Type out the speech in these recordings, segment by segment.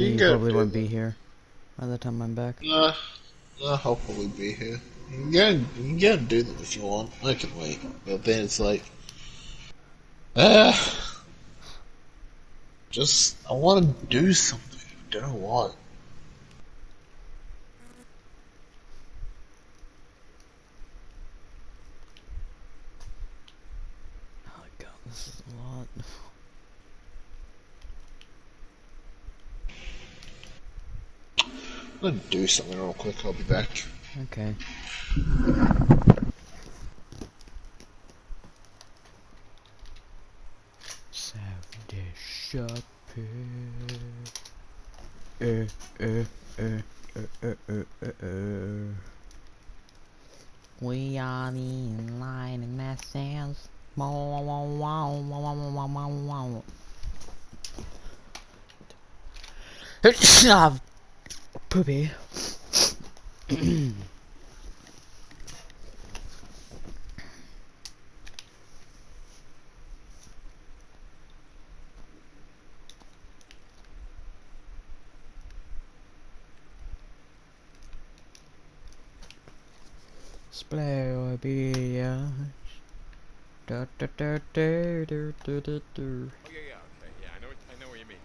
You can You go probably do won't that. be here by the time I'm back. Nah, I'll probably be here. You can go and do them if you want. I can wait. But then it's like, ah, I want to do something. Don't know what. Oh my god, this is a lot. I'm gonna do something real quick. I'll be back. Okay. Saturday shopping. Uh, uh, uh, We are in line in that sense. Poopy. Splurby. Da da da da da da da da. Oh yeah, okay, yeah, I know what you mean.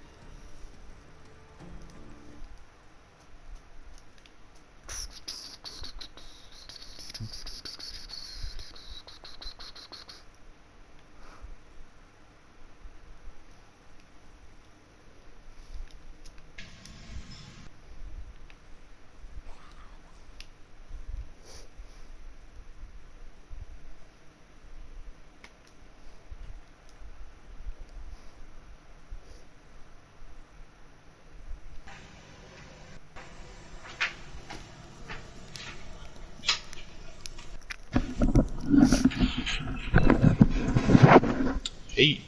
Hey,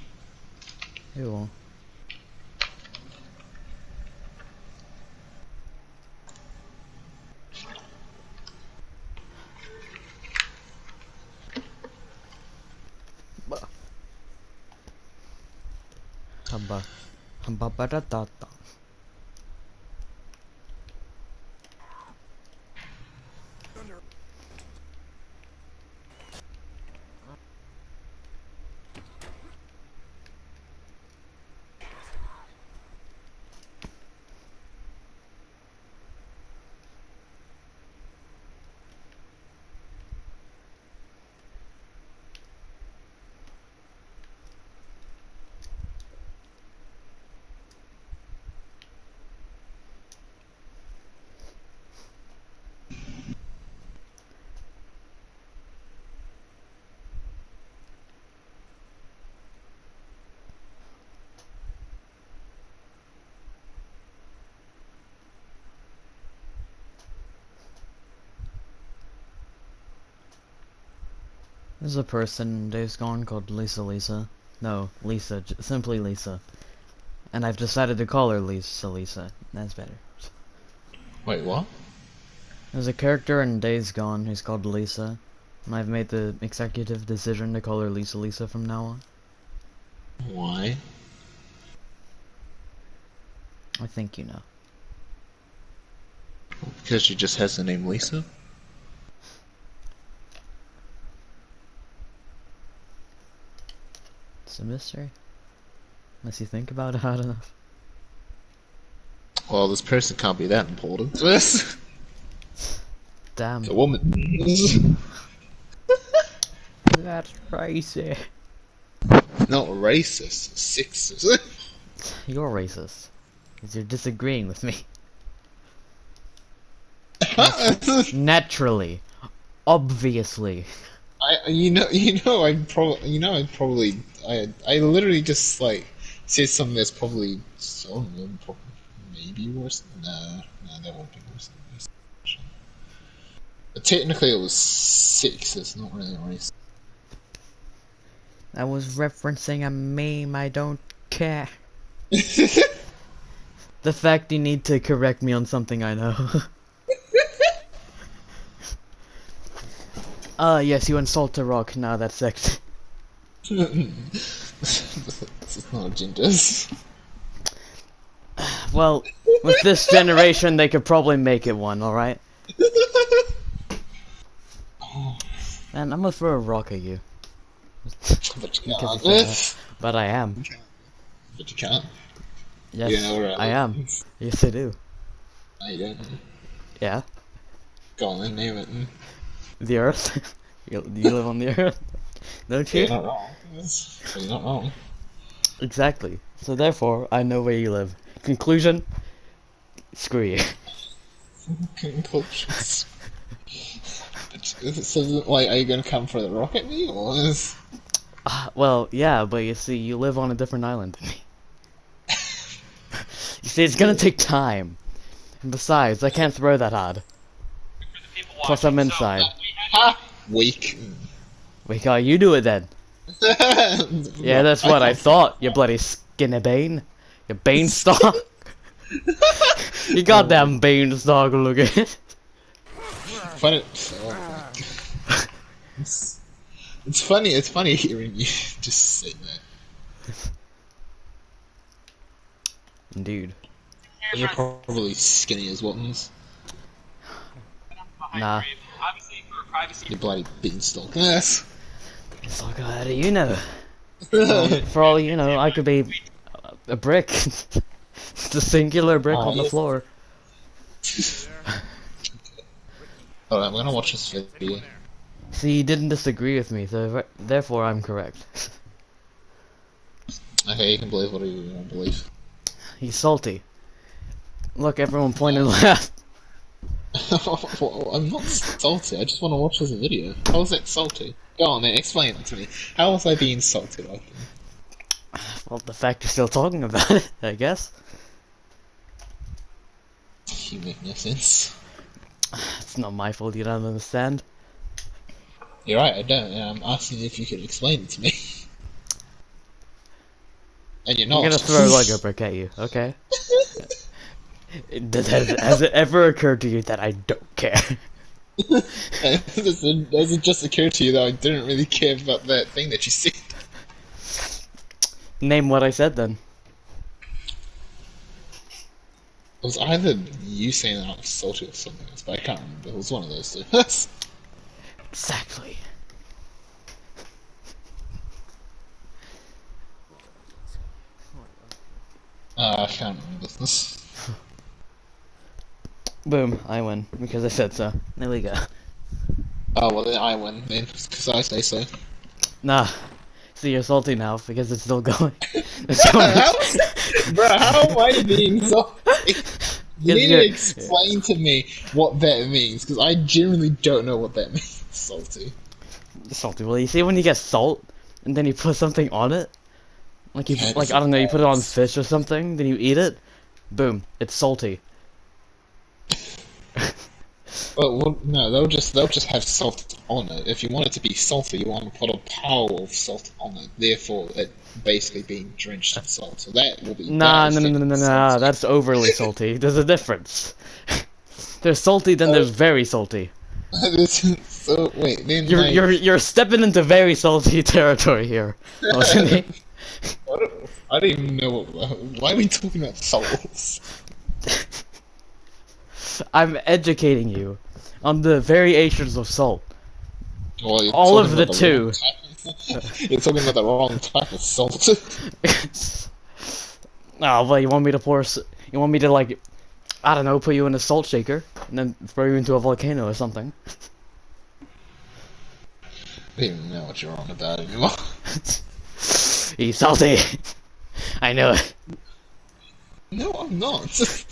Ew. Haba. Haba ba da da da. There's a person in Days Gone called Lisa. No, Lisa, simply Lisa. And I've decided to call her Lisa. That's better. wait, what? There's a character in Days Gone who's called Lisa, and I've made the executive decision to call her Lisa from now on. Why? I think you know. Because she just has the name Lisa? It's a mystery. Unless you think about it hard enough. Well, this person can't be that important. It's Damn. a woman. That's crazy. Not racist, sexist. You're racist. Because you're disagreeing with me. Naturally. Obviously. I literally just like said something that's probably maybe worse. No, that won't be worse than this. But technically, it was sexist, not really racist. I was referencing a meme, I don't care. The fact you need to correct me on something I know. Yes, you insult a rock. Nah, that's sex. This is not genders. Well, With this generation, they could probably make it one, alright? Man, I'm gonna throw a rock at you. But you Because can't. you said that. But I am. But you can't. Yes, You know where I live. am. Yes, I do. No, you don't. Yeah. Go on then, name it. The Earth. You live on the Earth, don't you? You're not wrong. You're not wrong. Exactly. So therefore, I know where you live. Conclusion: screw you. Conclusions. So, like, are you gonna come for the rock at me, or is... Well, yeah, but you see, you live on a different island than me. You see, it's gonna take time. And besides, I can't throw that hard. Plus, I'm inside. Ha! Weak. Wait, God, you do it then. Yeah, that's what I thought, you bloody skinny bane. You beanstalk. You goddamn beanstalk looking. Funny. Oh my God. It's funny. It's funny hearing you just say that. Dude. You're probably skinny as Wattens. Nah. You bloody beanstalk. Yes. It's like, how do you know? Well, for all you know, I could be a brick. The singular brick on the floor. Alright, I'm gonna watch this video. See, you didn't disagree with me, so therefore I'm correct. Okay, you can believe whatever you want to believe. He's salty. Look, everyone pointed left. Well, I'm not salty, I just want to watch this video. How is that salty? Go on then, explain it to me. How was I being salty like? Well, the fact you're still talking about it, I guess. You make no sense. It's not my fault you don't understand. You're right, I don't, and I'm asking if you could explain it to me. And you're not. I'm gonna throw a Lego brick at you, okay? Has it ever occurred to you that I don't care? Does it just occur to you that I didn't really care about that thing that you said? Name what I said then. It was either you saying that I was salty or something else, but I can't remember. It was one of those two. Exactly. I can't remember this. Boom, I win, because I said so. There we go. Oh, well then I win, then, because I say so. Nah. See, you're salty now, because it's still going. It's going. Bro, how am I being salty? You need to explain to me what that means, because I genuinely don't know what that means, salty. Salty. Well, you see when you get salt, and then you put something on it? Like, Yeah, I don't know, you put it on fish or something, then you eat it? Boom, it's salty. Well, no, they'll just have salt on it. If you want it to be salty, you want to put a pile of salt on it. Therefore, it basically being drenched in salt. So that will be. Nah, that's overly salty. There's a difference. There's salty, then there's very salty. So wait, then You're stepping into very salty territory here. I don't even know why are we talking about salts? I'm educating you on the variations of salt. Well, All of the two. You're talking about the wrong type of salt. Oh, well, you want me to like, I don't know, put you in a salt shaker and then throw you into a volcano or something? I don't even know what you're on about anymore. He's salty. I know it. No, I'm not.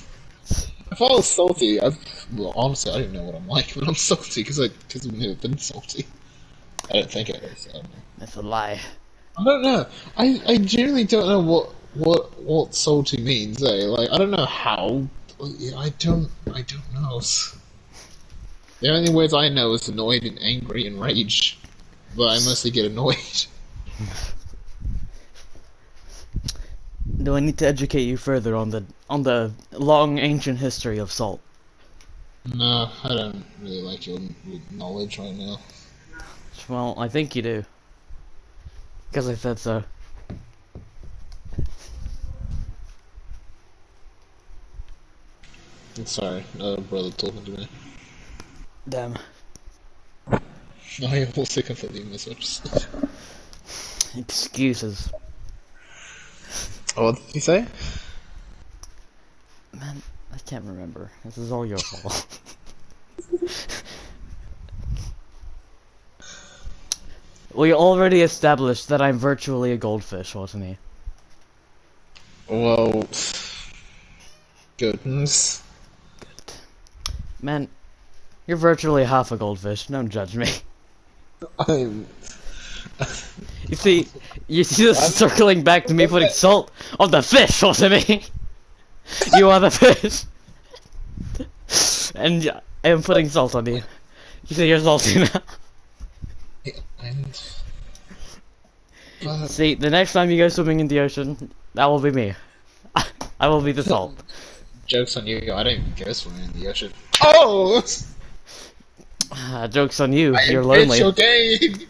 If I was salty, well, honestly, I don't know what I'm like when I'm salty because I've never been salty. I don't think I is. I don't know. That's a lie. I don't know. I genuinely don't know what salty means. Like I don't know how. I don't know. The only words I know is annoyed and angry and rage, but I mostly get annoyed. Do I need to educate you further on the long ancient history of salt? No, I don't really like your knowledge right now. Well, I think you do. Because I said so. I'm sorry, another brother talking to me. Damn. I also completely misunderstood. Excuses. What did you say? Man, I can't remember. This is all your fault. We already established that I'm virtually a goldfish, wasn't he? Well, goodness. Man, you're virtually half a goldfish. Don't judge me. I'm. You see this circling back to me putting salt on the fish, wasn't he? You are the fish. And I am putting salt on you. You see you're salty now. See, the next time you go swimming in the ocean, that will be me. I will be the salt. Joke's on you, I don't even go swimming in the ocean. Oh! Joke's on you, you're It's lonely. your game!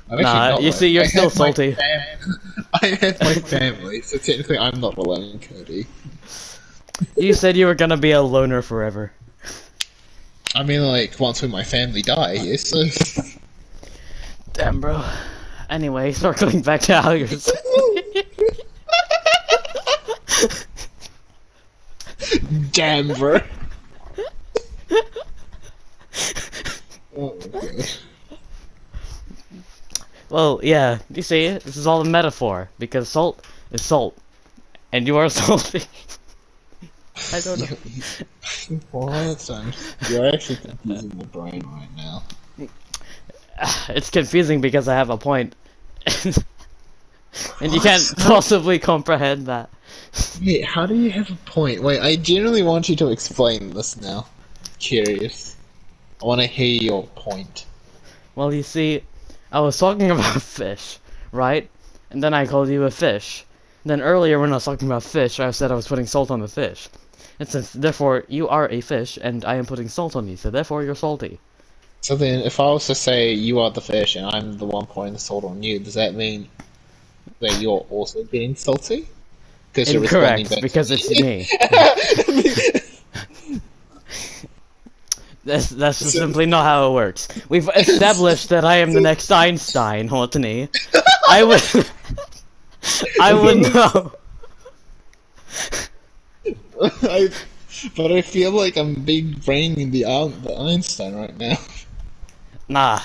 Nah, you see, you're still salty. I have my family, so technically I'm not alone, Cody. You said you were gonna be a loner forever. I mean, like, once when my family die, yes. Damn, bro. Anyway, circling back to how you're Damn, bro. Oh, okay. Well, yeah, you see, this is all a metaphor, because salt is salt, and you are salty. I don't know. What? You're actually confusing the brain right now. It's confusing because I have a point. And you can't possibly comprehend that. Wait, how do you have a point? Wait, I genuinely want you to explain this now. Curious. I want to hear your point. Well, you see, I was talking about fish, right? And then I called you a fish. Then earlier when I was talking about fish, I said I was putting salt on the fish. And since, therefore, you are a fish, and I am putting salt on you, so therefore you're salty. So then, if I was to say you are the fish and I'm the one pouring the salt on you, does that mean that you're also getting salty? Because you're responding Incorrect, back because to it's me. That's just simply not how it works. We've established that I am the next Einstein, Hortony. I would know. But I feel like I'm big braining the Einstein right now. Nah.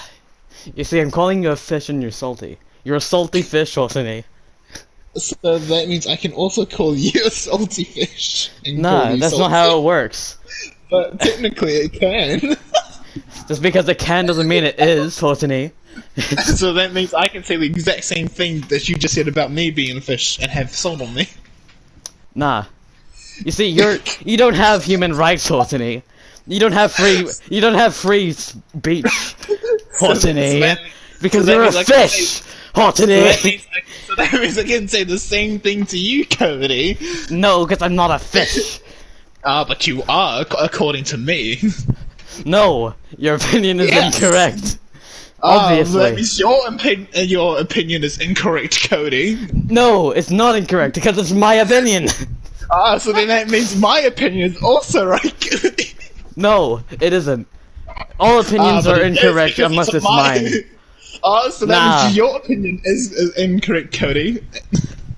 You see, I'm calling you a fish and you're salty. You're a salty fish, Hortony. So that means I can also call you a salty fish. And call Nah, you that's salty. not how it works. But technically it can. Just because it can doesn't mean it is, Hortony. So that means I can say the exact same thing that you just said about me being a fish and have salt on me. Nah. You see, you don't have human rights, Hortony. You don't have free speech, Hortony. Because you're a fish, Hortony. So that means I can say the same thing to you, Cody. No, because I'm not a fish. Ah, but you are, according to me. No, your opinion is Yes. incorrect. That Obviously. means your opinion is incorrect, Cody. No, it's not incorrect because it's my opinion. Ah, so then that means my opinion is also right, Cody. No, it isn't. All opinions But are it is incorrect because unless it's mine. Ah, so that Nah. means your opinion is incorrect, Cody.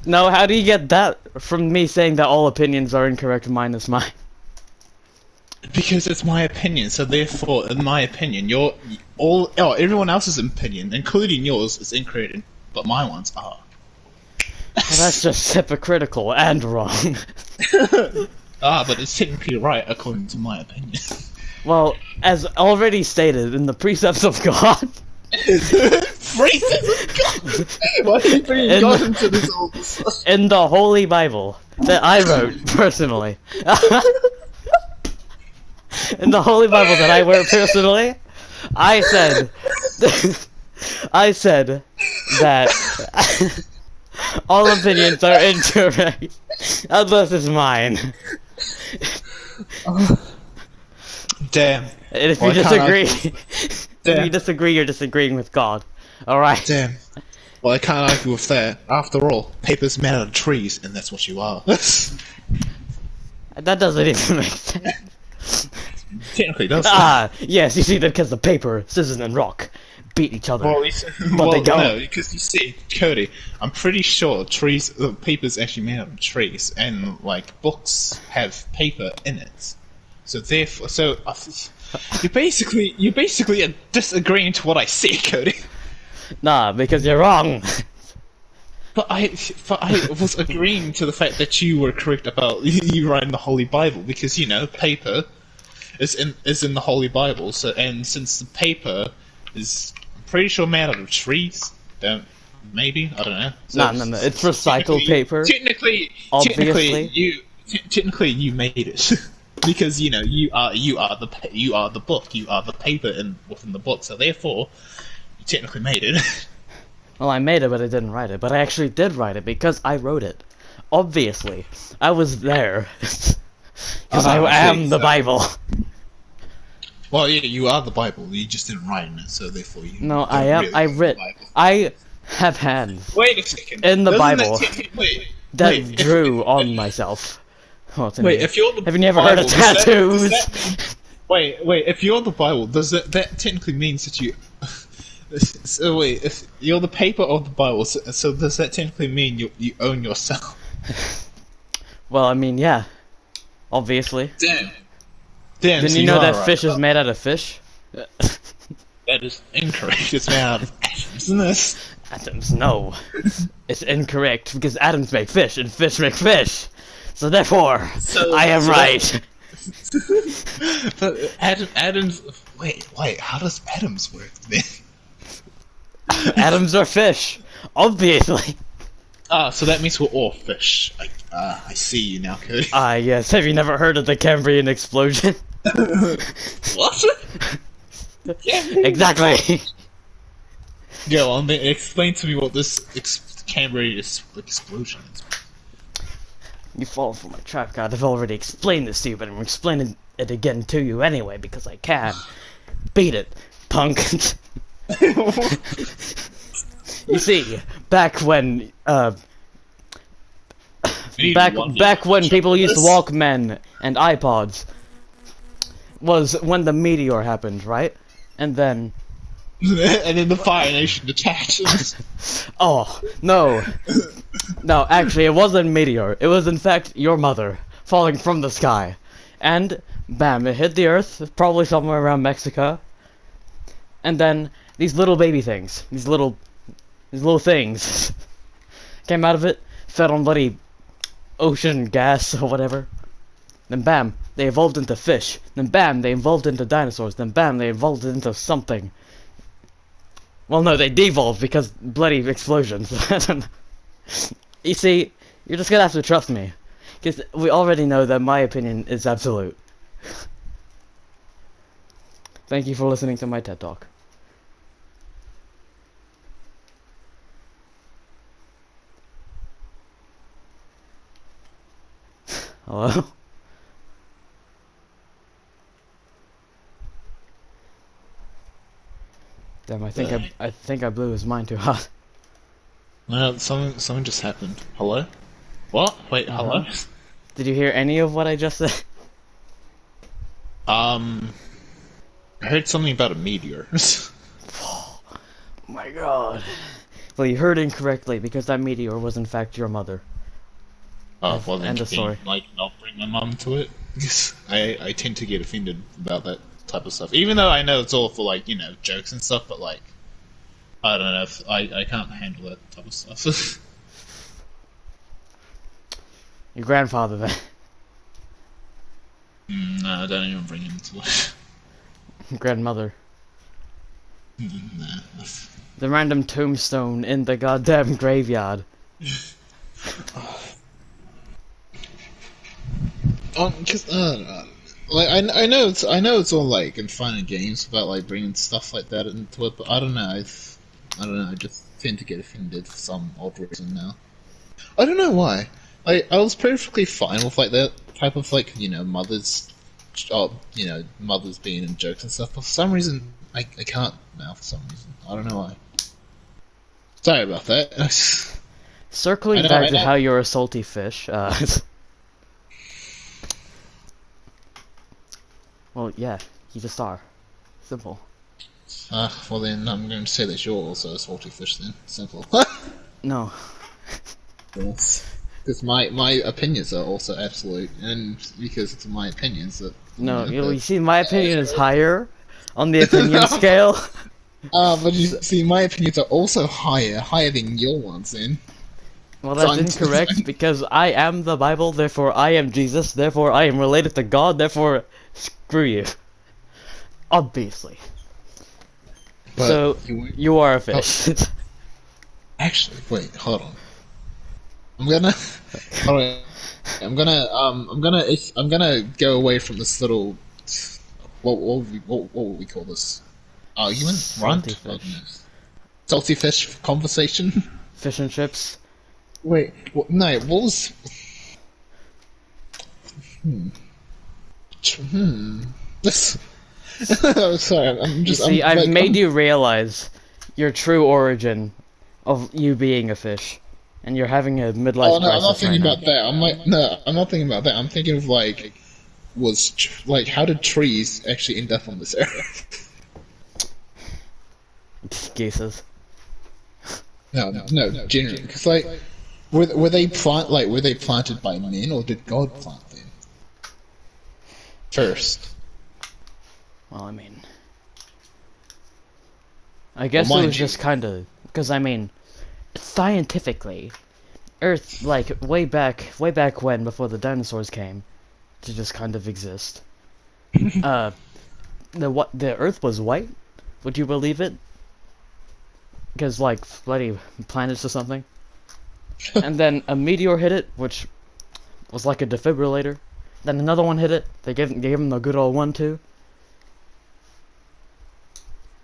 No, how do you get that from me saying that all opinions are incorrect minus mine? Because it's my opinion, so therefore, in my opinion, everyone else's opinion, including yours, is incorrect, but my ones are. Well, that's just hypocritical and wrong. But it's technically right according to my opinion. Well, as already stated in the precepts of God, Freezes! God! Why are you bringing God into this all? in the Holy Bible that I wrote personally. In the Holy Bible that I wrote personally, I said that all opinions are incorrect unless it's mine. Damn. And if Well, you I can't disagree, if you disagree, you're disagreeing with God. Alright. Damn. Well, I can't argue with that. After all, papers made out of trees, and that's what you are. That doesn't even make sense. Technically, does. Yes, you see that because the paper, scissors, and rock beat each other. Well, But they don't. no, because you see, Cody, I'm pretty sure paper's actually made out of trees, and like books have paper in it. So therefore, you're basically disagreeing to what I say, Cody. Nah, because you're wrong. But I was agreeing to the fact that you were correct about you writing the Holy Bible, because paper is in the Holy Bible. So, and since the paper is, I'm pretty sure, made out of trees. Maybe, I don't know. So, No, it's recycled paper. Technically, you made it. Because you are the book, you are the paper within the book, so therefore you technically made it. Well, I made it, but I didn't write it. But I actually did write it because I wrote it. Obviously, I was there because I am the Bible. Well, yeah, you are the Bible. You just didn't write in it, so therefore you. No, I am. Really I read. I have hands. Wait a second. In the Bible wait, drew on myself. Wait, if you're the have you never heard of tattoos? Wait, if you're the Bible, does that technically means that you? So wait, if you're the paper of the Bible, so does that technically mean you own yourself? Well, I mean, yeah, obviously. Damn. Didn't so you know that right fish is made out of fish? That is incorrect. It's made out of atoms, isn't it? Atoms, no. It's incorrect because atoms make fish and fish make fish. So therefore, I am right. But atoms. Wait. How does atoms work then? Atoms are fish, obviously. So that means we're all fish. I see you now, Cody. Yes. Have you never heard of the Cambrian explosion? What? Exactly. Go on, then explain to me what this Cambrian explosion is. You fall for my trap, God. I've already explained this to you, but I'm explaining it again to you anyway because I can. Beat it, punk. You see, back when back when people used Walkmen and iPods was when the meteor happened, right? And then and then the Fire Nation attacked. oh no, actually it wasn't a meteor. It was in fact your mother falling from the sky, and bam, it hit the earth, probably somewhere around Mexico. And then these little baby things, these little things, came out of it, fed on bloody ocean gas or whatever. Then bam, they evolved into fish. Then bam, they evolved into dinosaurs. Then bam, they evolved into something. Well, no, they devolved because bloody explosions. You see, you're just gonna have to trust me, because we already know that my opinion is absolute. Thank you for listening to my TED Talk. Hello? Damn, I think I blew his mind too hot. No, something just happened. Hello? What? Wait, hello? Did you hear any of what I just said? I heard something about a meteor. Oh my god. Well, you heard incorrectly because that meteor was in fact your mother. Oh, well then, end of story. Like, not bring my mum to it. I tend to get offended about that type of stuff. Even though I know it's all for, like, jokes and stuff, but, like, I don't know, if I can't handle that type of stuff. Your grandfather, then. No, don't even bring him into it. Grandmother. Nah. The random tombstone in the goddamn graveyard. Cause like I know it's all like in fun and games about like bringing stuff like that into it, but I don't know. I just tend to get offended for some odd reason now. I don't know why. I was perfectly fine with like that type of like mothers, mothers being in jokes and stuff, but for some reason I can't now. For some reason I don't know why. Sorry about that. Circling back to how you're a salty fish. Well, yeah, you just are. Simple. Well then I'm going to say that you're also a salty fish then. Simple. No. Yes. Because my opinions are also absolute, and because it's my opinions that... No, you see, my opinion is higher on the opinion scale. But you see, my opinions are also higher than your ones then. Well, that's incorrect, because I am the Bible, therefore I am Jesus, therefore I am related to God, therefore screw you. Obviously. But so, you are a fish. Actually, wait, hold on. I'm gonna... Hold on. I'm gonna go away from this little... What would we call this? Argument? Salty Rant? fish. Salty fish conversation? Fish and chips? Wait, no, what was... This... I'm sorry, I'm just... See, I've made you realize your true origin of you being a fish. And you're having a midlife crisis. I'm not thinking right about now. that. I'm not thinking about that. I'm thinking of how did trees actually end up on this earth? Excuses. No, generally, because were they planted by men, or did God plant them first? Well, I mean, I guess Well, it mind was you- just kind of because I mean, scientifically, Earth, like way back when, before the dinosaurs came, to just kind of exist. The Earth was white. Would you believe it? Because like bloody planets or something. And then a meteor hit it, which was like a defibrillator. Then another one hit it. They gave him the good old 1-2.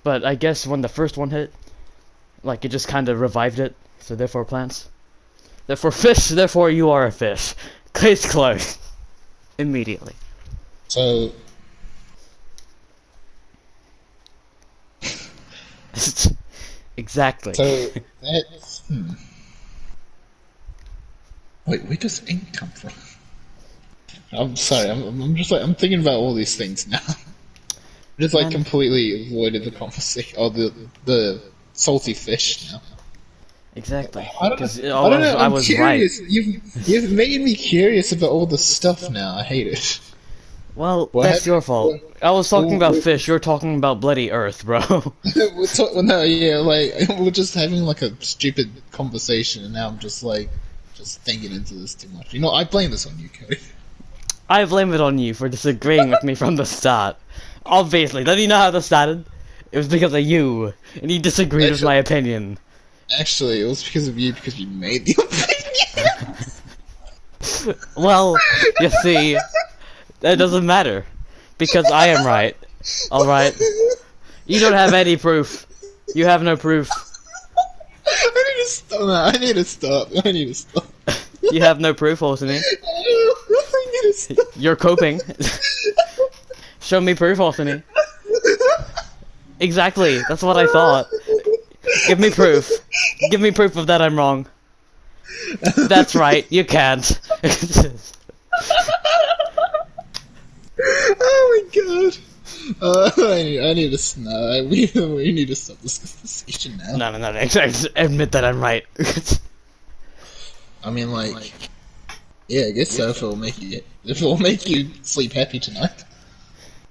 But I guess when the first one hit, like it just kind of revived it. So therefore plants. Therefore fish. Therefore you are a fish. Case closed. Immediately. So Exactly. that's Wait, where does ink come from? I'm sorry, I'm just I'm thinking about all these things now. Just Man. completely avoided the conversation, or the salty fish now. Exactly. I don't Because know. I don't know. I I'm was curious. right. You've made me curious about all this stuff now. I hate it. Well, What that's happened? your fault. I was talking about fish. You're talking about bloody Earth, bro. No, yeah, we're just having a stupid conversation, and now I'm just thinking into this too much. You know, I blame this on you, Cody. I blame it on you for disagreeing with me from the start. Obviously, don't you know how this started? It was because of you, and you disagreed with my opinion. Actually, it was because of you, because you made the opinion. Well, you see, that doesn't matter. Because I am right. Alright? You don't have any proof. You have no proof. I need to stop. No, I need to stop. I need to stop. You have no proof, Altony. I need to stop. You're coping. Show me proof, Altony. Exactly, that's what I thought. Give me proof. Give me proof of that I'm wrong. That's right, you can't. Oh my god. I need to no, we need to stop this conversation now. No, admit that I'm right. I mean, yeah, I guess so. If it'll make you sleep happy tonight.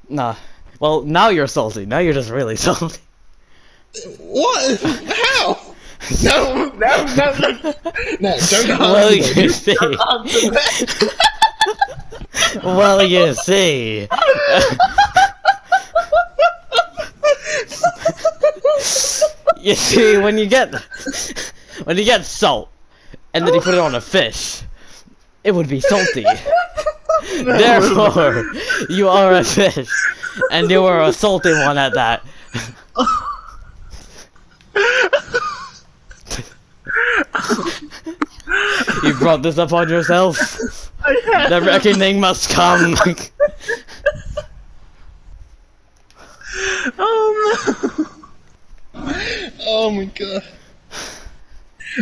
Nah. Well, now you're salty. Now you're just really salty. What? How? No, don't Well, answer you that. see. Don't answer that. Well, you see. You see, when you get salt, and then you put it on a fish, it would be salty. Therefore, you are a fish, and you are a salty one at that. You brought this upon yourself. The reckoning must come. Oh no! Oh my god!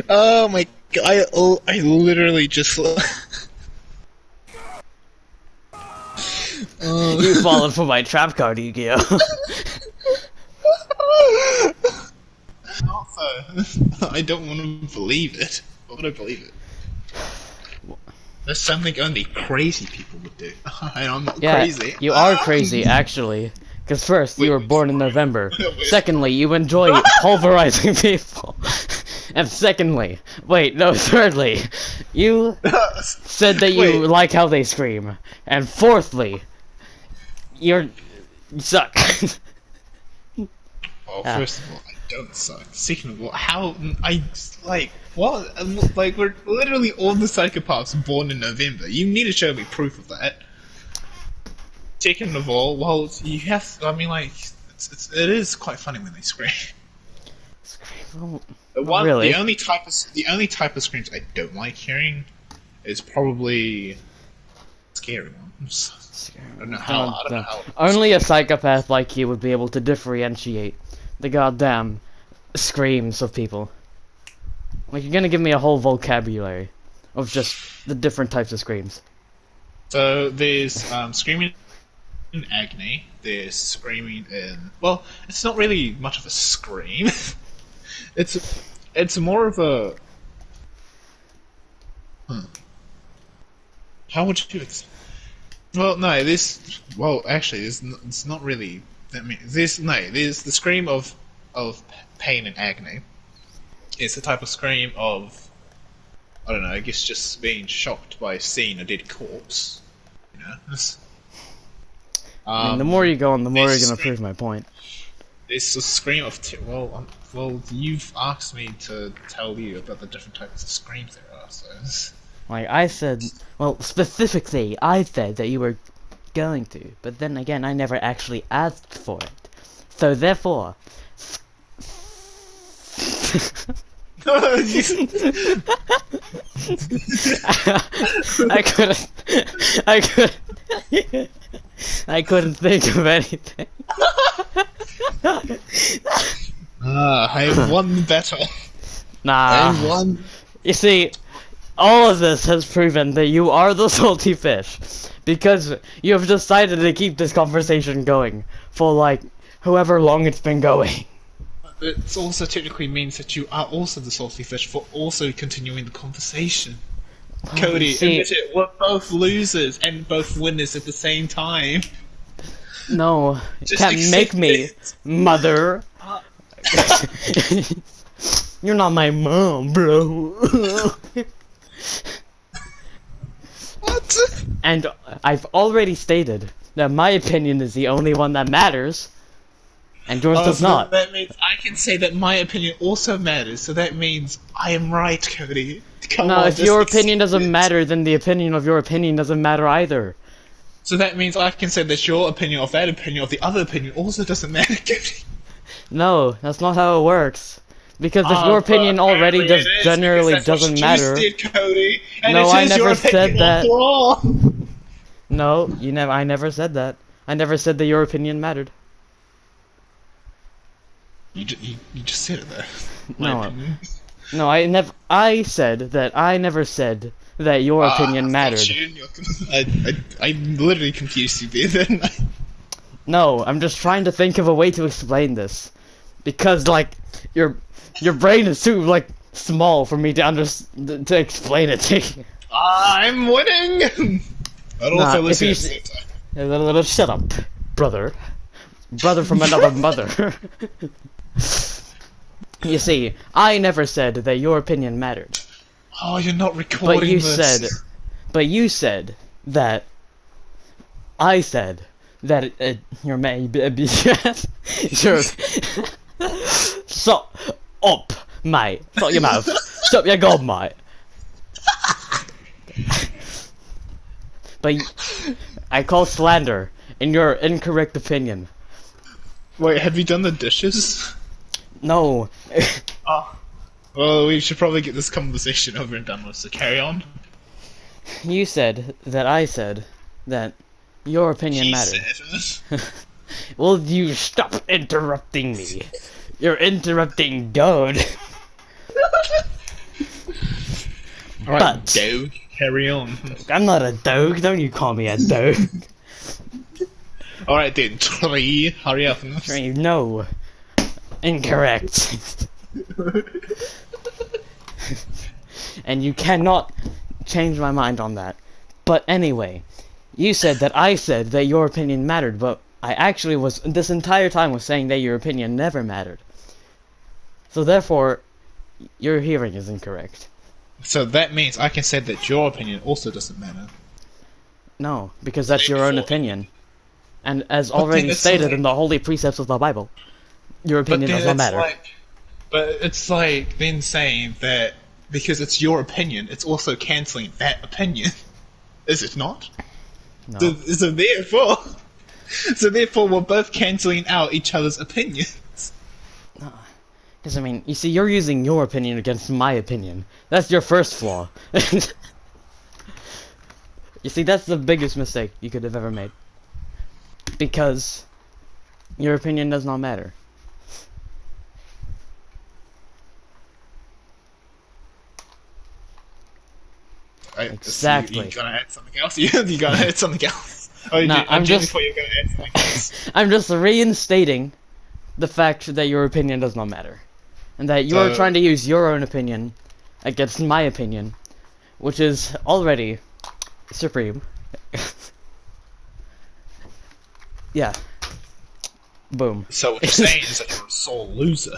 Oh my god! I literally just. You You fallen for my trap card, Yu-Gi-Oh! Also, I don't want to believe it. Why would I believe it? That's something only crazy people would do. And I'm not crazy. You are crazy, actually. Because first, you were born in November. Secondly, you enjoy pulverizing people. And secondly, thirdly, you said that you like how they scream. And fourthly, you suck. Well, first of all, I don't suck. Second of all, we're literally all the psychopaths born in November. You need to show me proof of that. Second of all, well, you have. I mean, like, it is quite funny when they scream. Really? The only type of screams I don't like hearing is probably scary ones. I don't know how. Only a psychopath like you would be able to differentiate the goddamn screams of people. Like, you're gonna give me a whole vocabulary of just the different types of screams. So there's screaming in agony. There's screaming in. Well, it's not really much of a scream. It's more of a. How would you? Well, no. Actually, it's not really. There's the scream of pain and agony. It's a type of scream of, I don't know, I guess just being shocked by seeing a dead corpse. You know? I mean, the more you go on, the more you're gonna prove my point. It's a scream of well, you've asked me to tell you about the different types of screams there are, so... Like, I said, well, specifically, I said that you were going to, but then again, I never actually asked for it. So therefore... I couldn't think of anything. I have one better. Nah. I have one. You see, all of this has proven that you are the salty fish, because you have decided to keep this conversation going for, like, however long it's been going. It also technically means that you are also the salty fish for also continuing the conversation. Cody, admit it, we're both losers and both winners at the same time. No, you can't make me, mother. You're not my mom, bro. What? And I've already stated that my opinion is the only one that matters, and yours does not. That means I can say that my opinion also matters, so that means I am right, Cody. Come on, if your opinion doesn't matter, then the opinion of your opinion doesn't matter either. So that means I can say that your opinion of that opinion of the other opinion also doesn't matter, Cody. No, that's not how it works. Because if your opinion already generally doesn't matter. Did, Cody, and no, I never said that. Wrong. No, I never said that. I never said that your opinion mattered. You just said it there. No, I said that I never said that your opinion mattered. I literally confused you there, didn't I? No, I'm just trying to think of a way to explain this, because like your brain is too like small for me to explain it to you. I'm winning. I don't know if I listen. Shut up, brother from another mother. You see, I never said that your opinion mattered. Oh, you're not recording this. But you said that I said that you're Shut up, mate. Shut your mouth. Shut your gob, mate. But I call slander in your incorrect opinion. Wait, have you done the dishes? No. Oh. Well, we should probably get this conversation over and done with, so carry on. You said that I said that your opinion mattered. Will you stop interrupting me? You're interrupting God. Alright, dog, carry on. I'm not a dog, don't you call me a dog. Alright then, tree, hurry up. Tree, no. Incorrect. And you cannot change my mind on that. But anyway, you said that I said that your opinion mattered, but I actually was, this entire time was saying that your opinion never mattered. So therefore, your hearing is incorrect. So that means I can say that your opinion also doesn't matter. No, because that's your own opinion. And as But already then it's stated like- in the holy precepts of the Bible, your opinion does not matter. But it's like then saying that because it's your opinion, it's also cancelling that opinion. Is it not? No. So therefore we're both cancelling out each other's opinions. Because, I mean, you see, you're using your opinion against my opinion. That's your first flaw. You see, that's the biggest mistake you could have ever made. Because your opinion does not matter. Exactly. You gonna add something else? You gonna add something else? Oh, No, I'm just- Before you're gonna add something else. I'm just reinstating the fact that your opinion does not matter. And that you're So- trying to use your own opinion against my opinion, which is already supreme. Yeah. Boom. So what you're saying is that you're a sore loser.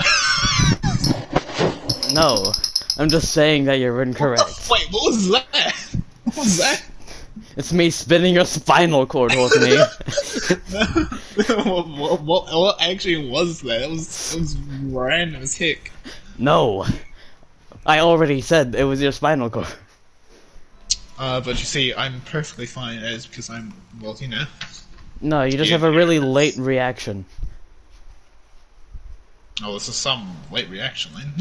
No. I'm just saying that you're incorrect. Wait, what was that? What was that? It's me spinning your spinal cord towards me. what actually was that? It was random as heck. No. I already said it was your spinal cord. But you see, I'm perfectly fine as because I'm, well, you know. No, you just Yeah. have a really late reaction. Oh, this is some late reaction, then.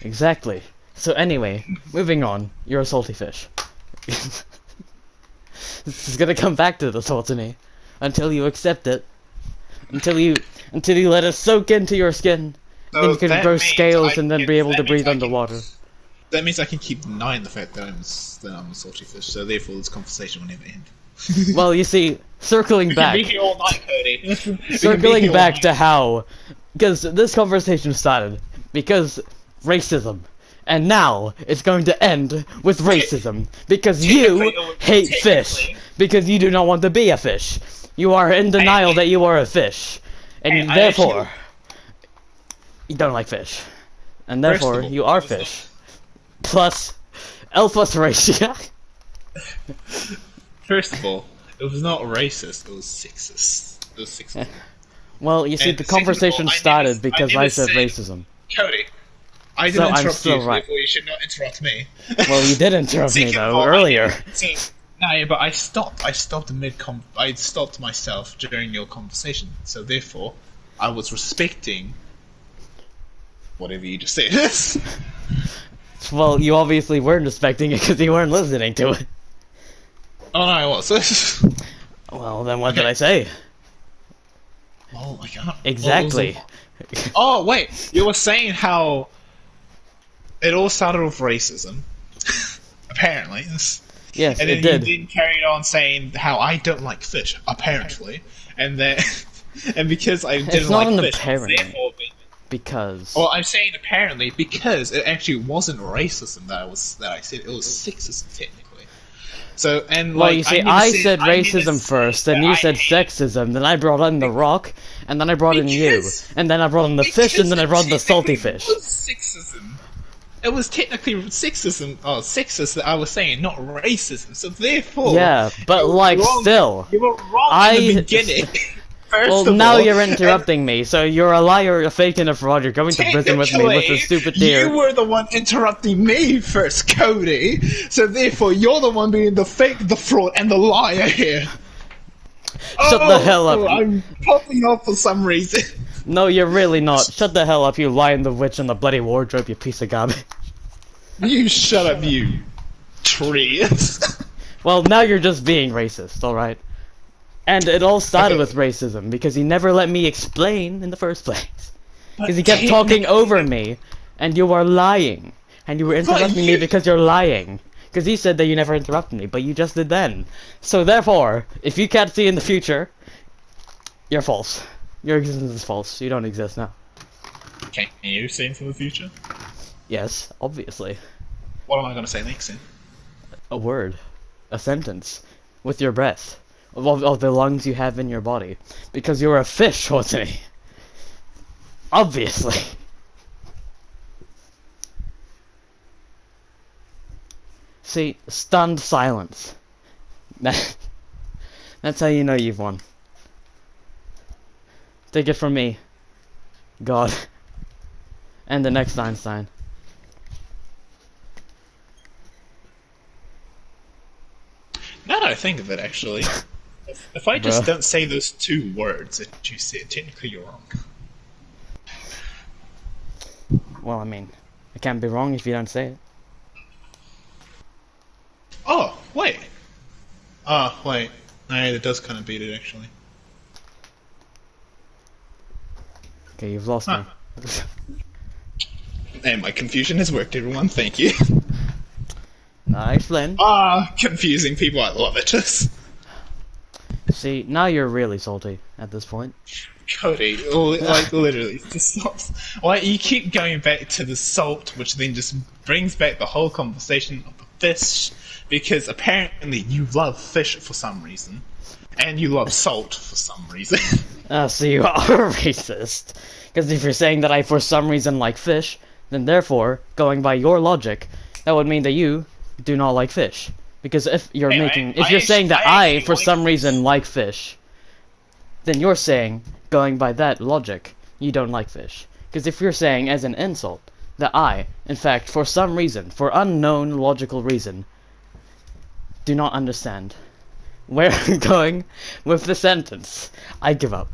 Exactly. So anyway, moving on. You're a salty fish. This is gonna come back to this whole to me. Until you accept it. Until you let it soak into your skin. Then you can that grow means scales I and then can- be able that to means breathe I can- underwater. That means I can keep denying the fact that I'm a salty fish, so therefore this conversation will never end. Well, you see, circling back. We can be here all night, Cody. We can be Circling here all back night. to how, because this conversation started because racism, and now it's going to end with racism because you hate fish technically- because you do not want to be a fish. You are in denial that you are a fish, and Hey, I therefore you don't like fish, and First of therefore all, you are it was not- fish. Plus, alpha ratio. First of all, it was not racist, it was sexist. It was sexist. Well, you see, And the second of all, conversation I never- started I because never I said said- racism. Cody, I So didn't I'm interrupt still you, right. therefore you should not interrupt me. Well, you did interrupt me Second of though all, earlier. See, no, yeah, but I stopped. I stopped I stopped myself during your conversation. So therefore, I was respecting whatever you just said. Well, you obviously weren't expecting it because you weren't listening to it. Oh no, I was. Well, then what did I say? Oh my god. Exactly. Oh wait, you were saying how it all started with racism. Apparently. Yes, And it then did. you then carried on saying how I don't like fish, apparently. And then and because I didn't not like an fish, apparently. therefore Because... well, I'm saying apparently because it actually wasn't racism that I said, it was sexism technically. So and well, like you see, never I said said I never racism said first, then that you I said hate- sexism, then I brought in the rock, and then I brought in you, Because- and then I brought in the fish, and then I brought in the salty technically fish. It was sexism. It was technically sexism, sexist that I was saying, not racism. So therefore, Yeah, but you were like, wrong. still. You were wrong I- in the beginning. First Well, of now all, you're interrupting me, so you're a liar, a fake, and a fraud. You're going to prison with me with a stupid you deer. were the one interrupting me first, Cody. So therefore, you're the one being the fake, the fraud, and the liar here. Shut the hell up. I'm popping off for some reason. No, you're really not. Shut the hell up, you lion, the witch, and the bloody wardrobe, you piece of garbage. You shut up, you tree. Well, now you're just being racist, alright? And it all started Okay. with racism, because he never let me explain in the first place. Because he kept talking over me, and you are lying. And you were interrupting me you- because you're lying. Because he said that you never interrupted me, but you just did then. So therefore, if you can't see in the future, You're false. Your existence is false. You don't exist now. Can you see into the future? Yes, obviously. What am I going to say next then? A word. A sentence. With your breath. Of the lungs you have in your body. Because you're a fish, Anthony. Obviously. See, stunned silence. That's how you know you've won. Take it from me. God. And the next Einstein. Now that I think of it, actually, if I just don't say those 2 words that you said, technically you're wrong. Well, I mean, it can't be wrong if you don't say it. Oh, wait. Wait. No, it does kind of beat it, actually. Okay, you've lost me. And my confusion has worked, everyone. Thank you. Explain. Confusing people. I love it. See, now you're really salty at this point. Cody, like literally, just stop. Like you keep going back to the salt, which then just brings back the whole conversation of the fish, because apparently you love fish for some reason, and you love salt for some reason. So you are racist. Because if you're saying that I for some reason like fish, then therefore, going by your logic, that would mean that you do not like fish. Because if you're saying that I for some reason like fish, then you're saying, going by that logic, you don't like fish. Because if you're saying as an insult that I, in fact, for some reason, for unknown logical reason, do not understand where I'm going with the sentence, I give up.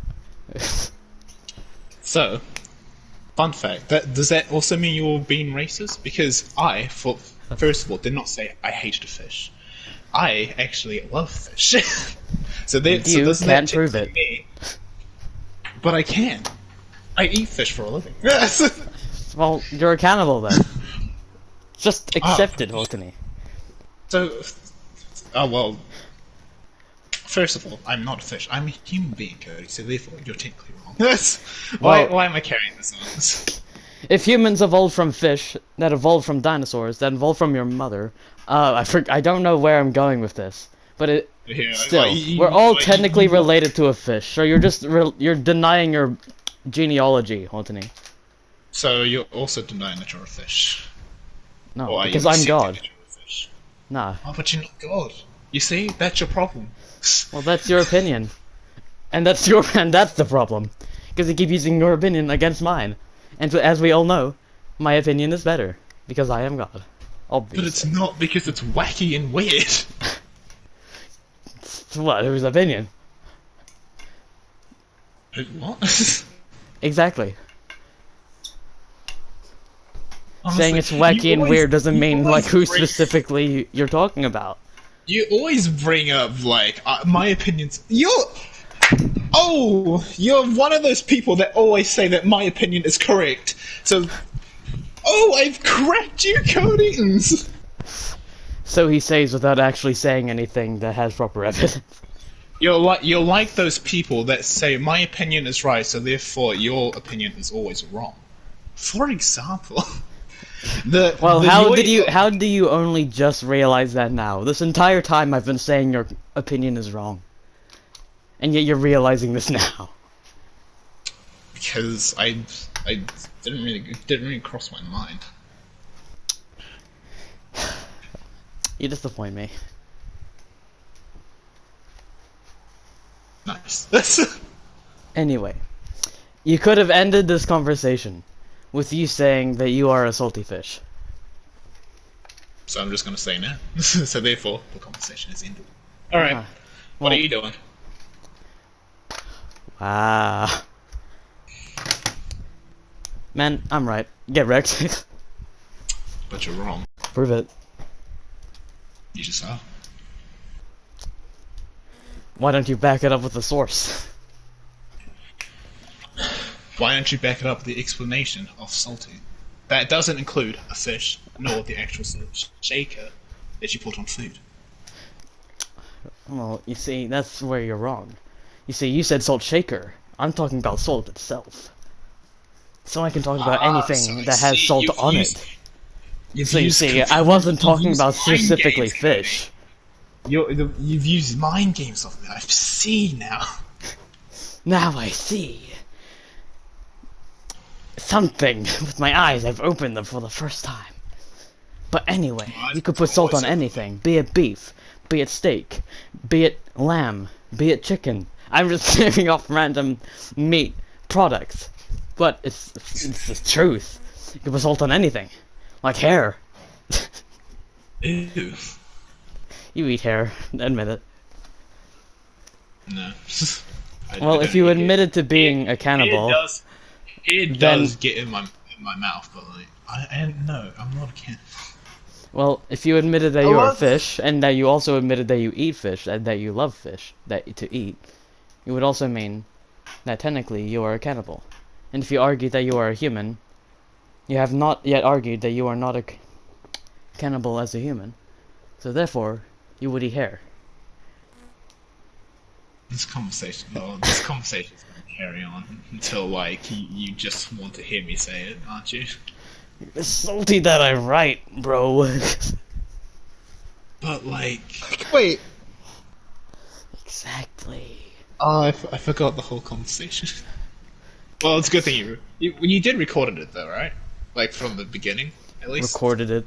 So, fun fact, does that also mean you're being racist? Because I, first of all, did not say I hated fish. I actually love fish. So can't prove it. Mean, but I can. I eat fish for a living. Well, you're a cannibal then. Just accept it, Anthony. So, well, first of all, I'm not a fish. I'm a human being, Cody, so therefore you're technically wrong. Why am I carrying this on? If humans evolved from fish, that evolved from dinosaurs, that evolved from your mother, I don't know where I'm going with this, but still, we're all technically related to a fish, so you're just you're denying your genealogy, Anthony. So you're also denying that you're a fish? No, because I'm God. Nah. Oh, but you're not God. You see, that's your problem. Well, that's your opinion, and that's the problem, because you keep using your opinion against mine, and as we all know, my opinion is better because I am God. Obviously. But it's not, because it's wacky and weird. What? Whose opinion? What? Exactly. Honestly, saying it's wacky and weird doesn't mean like who specifically you're talking about. You always bring up like my opinions. You're one of those people that always say that my opinion is correct. So, I've correct you, Cody. So he says without actually saying anything that has proper evidence. You're like those people that say my opinion is right, so therefore your opinion is always wrong. For example, how do you only just realize that now? This entire time I've been saying your opinion is wrong, and yet you're realizing this now. Because I didn't really cross my mind. You disappoint me. Nice. Anyway, you could have ended this conversation with you saying that you are a salty fish. So I'm just gonna say now. So therefore, the conversation is ended. Alright, what are you doing? Wow. Man, I'm right. Get wrecked. But you're wrong. Prove it. You just are. Why don't you back it up with the source? Why don't you back it up with the explanation of salty? That doesn't include a fish, nor the actual shaker that you put on food. Well, you see, that's where you're wrong. You see, you said salt shaker. I'm talking about salt itself. So I can talk about anything that has salt on it. So you see, I wasn't talking about specifically fish. You've used mind games of me. I've seen now. Now I see. Something with my eyes. I've opened them for the first time. But anyway, you could put salt on anything. Be it beef, be it steak, be it lamb, be it chicken. I'm just naming off random meat products. But it's the truth. You can put salt on anything. Like hair. Ew. You eat hair, admit it. No. Well, if you admitted to being a cannibal, it does get in my mouth, but like, no, I'm not a cannibal. well, if you admitted that you are a fish, and that you also admitted that you eat fish, and that you love fish, to eat, it would also mean that technically you are a cannibal. And if you argue that you are a human, you have not yet argued that you are not a cannibal as a human. So therefore, you would eat hair. This conversation is going to carry on until, like, you just want to hear me say it, aren't you? It's salty that I write, bro. But, like... Wait. Exactly. Oh, I forgot the whole conversation. Well, it's a good thing you did record it, though, right? Like, from the beginning, at least? Recorded it.